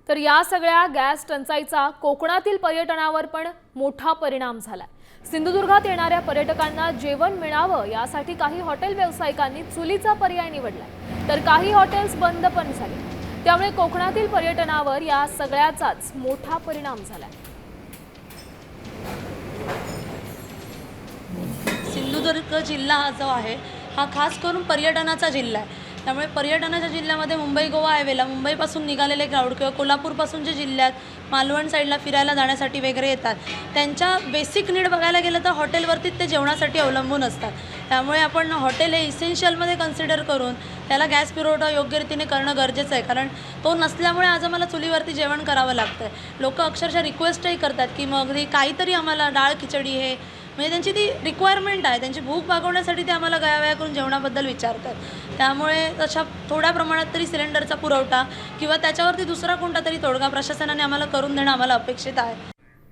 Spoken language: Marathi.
तर या सगळ्या गॅस टंचाईचा कोकणातील पर्यटनावर पण मोठा परिणाम झालाय। सिंधुदुर्गात येणाऱ्या पर्यटकांना जेवण मिळावं यासाठी काही हॉटेल व्यावसायिकांनी चुलीचा पर्याय निवडलाय, तर काही हॉटेल्स बंद पण झाली। त्यामुळे कोकणातील पर्यटनावर या सगळ्याचाच मोठा परिणाम झालाय। सिंधुदुर्ग जिल्हा जो आहे हा खास करून पर्यटनाचा जिल्हा आहे। त्यामुळे पर्यटनाच्या जिल्ह्यामध्ये मुंबई गोवा हायवेला मुंबईपासून निघालेले क्राऊड किंवा कोल्हापूरपासून जे जिल्ह्यात मालवण साईडला फिरायला जाण्यासाठी वगैरे येतात, त्यांच्या बेसिक नीड बघायला गेलं तर हॉटेलवरतीच ते जेवणासाठी अवलंबून असतात। त्यामुळे आपण हॉटेल हे इसेन्शियलमध्ये कन्सिडर करून त्याला गॅस पुरवठा योग्य रीतीने करणं गरजेचं आहे, कारण तो नसल्यामुळे आज आम्हाला चुलीवरती जेवण करावं लागतं आहे। लोक अक्षरशः रिक्वेस्टही करतात की मग काहीतरी आम्हाला डाळ खिचडी हे म्हणजे त्यांची ती रिक्वायरमेंट आहे, त्यांची भूक भागवण्यासाठी ते आम्हाला गयावया करून जेवणाबद्दल विचारतात। त्यामुळे तशा थोड्या प्रमाणात तरी सिलेंडरचा पुरवठा किंवा त्याच्यावरती दुसरा कोणता तरी तोडगा प्रशासनाने आम्हाला करून देणं आम्हाला अपेक्षित आहे।